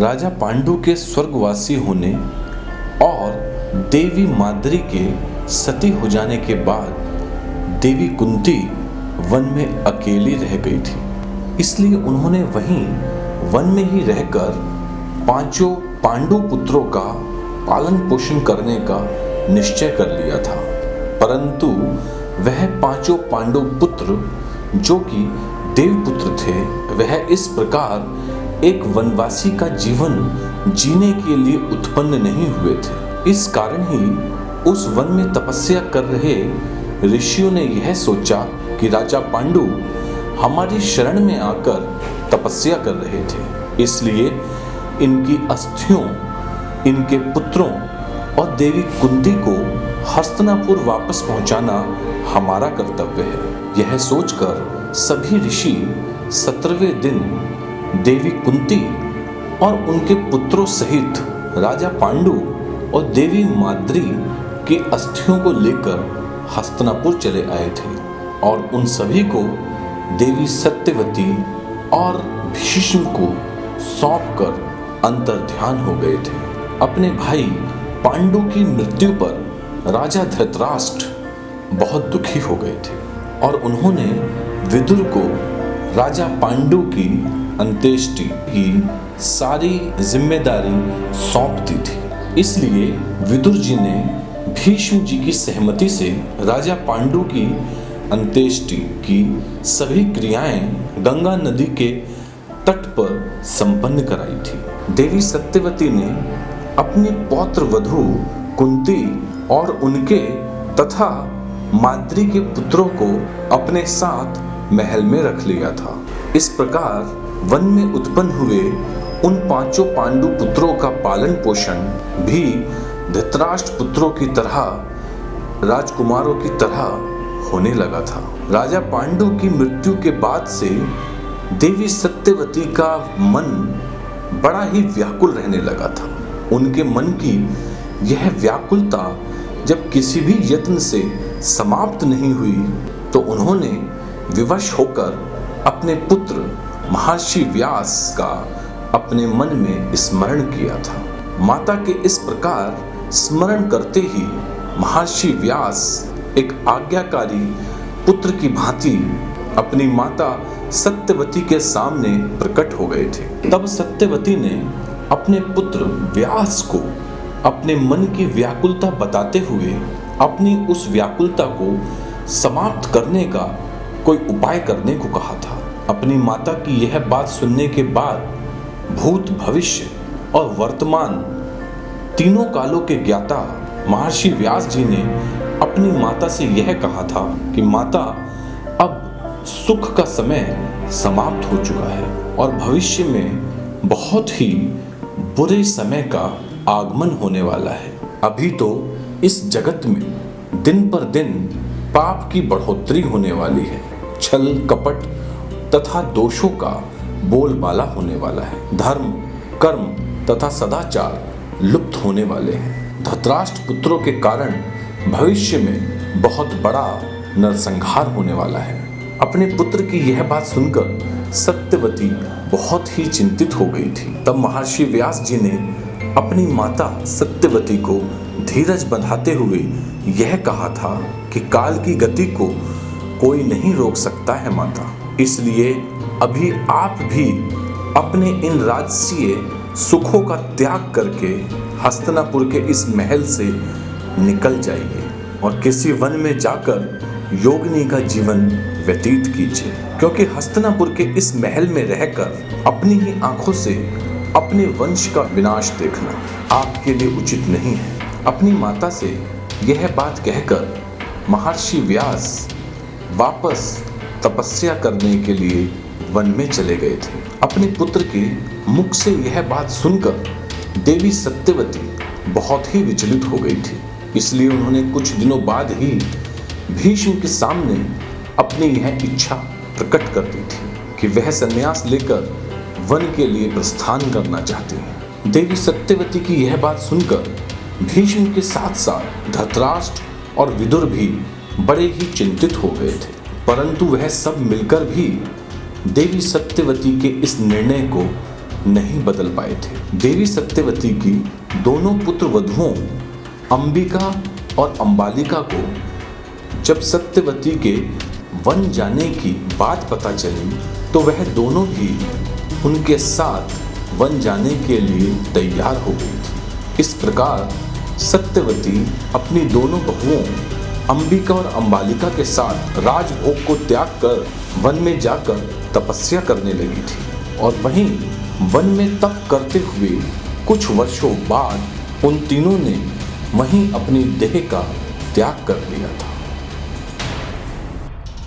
राजा पांडु के स्वर्गवासी होने और देवी माद्री के सती हो जाने के बाद देवी कुंती वन में अकेली रह गई थी। इसलिए उन्होंने वहीं वन में ही रहकर पांचों पांडु पुत्रों का पालन पोषण करने का निश्चय कर लिया था। परंतु वह पांचों पांडु पुत्र जो कि देवपुत्र थे, वह इस प्रकार एक वनवासी का जीवन जीने के लिए उत्पन्न नहीं हुए थे। इस कारण ही उस वन में तपस्या कर रहे ऋषियों ने यह सोचा कि राजा पांडु हमारी शरण में आकर तपस्या कर रहे थे, इसलिए इनकी अस्थियों, इनके पुत्रों और देवी कुंती को हस्तिनापुर वापस पहुंचाना हमारा कर्तव्य है। यह सोचकर सभी ऋषि 17वें दिन देवी कुंती और उनके पुत्रों सहित राजा पांडु और देवी माद्री की अस्थियों को लेकर हस्तिनापुर चले आए थे और उन सभी को देवी सत्यवती और भीष्म को सौंपकर अंतर्ध्यान हो गए थे। अपने भाई पांडु की मृत्यु पर राजा धृतराष्ट्र बहुत दुखी हो गए थे और उन्होंने विदुर को राजा पांडु की अंत्येष्टि की सारी जिम्मेदारी सौंप दी थी। इसलिए विदुर जी ने भीष्म जी की सहमति से राजा पांडु की अंत्येष्टि की सभी क्रियाएं गंगा नदी के तट पर संपन्न कराई थी। देवी सत्यवती ने अपनी पौत्र वधू कुंती और उनके तथा माद्री के पुत्रों को अपने साथ महल में रख लिया था। इस प्रकार वन में उत्पन्न हुए उन पांचों पांडु पुत्रों का पालन पोषण भी धृतराष्ट्र पुत्रों की तरह, राजकुमारों की तरह होने लगा था। राजा पांडु की मृत्यु के बाद से देवी सत्यवती का मन बड़ा ही व्याकुल रहने लगा था। उनके मन की यह व्याकुलता जब किसी भी यत्न से समाप्त नहीं हुई तो उन्होंने विवश होकर अपने पुत्र महर्षि व्यास का अपने मन में स्मरण किया था। माता के इस प्रकार स्मरण करते ही महर्षि व्यास एक आज्ञाकारी पुत्र की भांति अपनी माता सत्यवती के सामने प्रकट हो गए थे। तब सत्यवती ने अपने पुत्र व्यास को अपने मन की व्याकुलता बताते हुए अपनी उस व्याकुलता को समाप्त करने का कोई उपाय करने को कहा था। अपनी माता की यह बात सुनने के बाद भूत, भविष्य और वर्तमान तीनों कालों के ज्ञाता महर्षि व्यास जी ने अपनी माता से यह कहा था कि माता, अब सुख का समय समाप्त हो चुका है और भविष्य में बहुत ही बुरे समय का आगमन होने वाला है। अभी तो इस जगत में दिन पर दिन पाप की बढ़ोतरी होने वाली है, छल कपट तथा दोषों का बोलबाला होने वाला है, धर्म कर्म तथा सदाचार लुप्त होने वाले हैं। धृतराष्ट्र पुत्रों के कारण भविष्य में बहुत बड़ा नरसंहार होने वाला है। अपने पुत्र की यह बात सुनकर सत्यवती बहुत ही चिंतित हो गई थी। तब महर्षि व्यास जी ने अपनी माता सत्यवती को धीरज बंधाते हुए यह कहा था कि काल की गति को कोई नहीं रोक सकता है माता, इसलिए अभी आप भी अपने इन राजसीय सुखों का त्याग करके हस्तिनापुर के इस महल से निकल जाइए और किसी वन में जाकर योगिनी का जीवन व्यतीत कीजिए, क्योंकि हस्तिनापुर के इस महल में रहकर अपनी ही आंखों से अपने वंश का विनाश देखना आपके लिए उचित नहीं है। अपनी माता से यह बात कहकर महर्षि व्यास वापस तपस्या करने के लिए वन में चले गए थे। अपने पुत्र के मुख से यह बात सुनकर देवी सत्यवती बहुत ही विचलित हो गई थी, इसलिए उन्होंने कुछ दिनों बाद ही भीष्म के सामने अपनी यह इच्छा प्रकट कर दी थी कि वह संन्यास लेकर वन के लिए प्रस्थान करना चाहते हैं। देवी सत्यवती की यह बात सुनकर भीष्म के साथ साथ धृतराष्ट्र और विदुर भी बड़े ही चिंतित हो गए थे, परंतु वह सब मिलकर भी देवी सत्यवती के इस निर्णय को नहीं बदल पाए थे। देवी सत्यवती की दोनों पुत्र वधुओं अंबिका और अंबालिका को जब सत्यवती के वन जाने की बात पता चली तो वह दोनों भी उनके साथ वन जाने के लिए तैयार हो गई थी। इस प्रकार सत्यवती अपनी दोनों बहुओं अंबिका और अंबालिका के साथ राजभोग को त्याग कर वन में जाकर तपस्या करने लगी थी और वहीं वन में तप करते हुए कुछ वर्षों बाद उन तीनों ने वहीं अपनी देह का त्याग कर लिया था।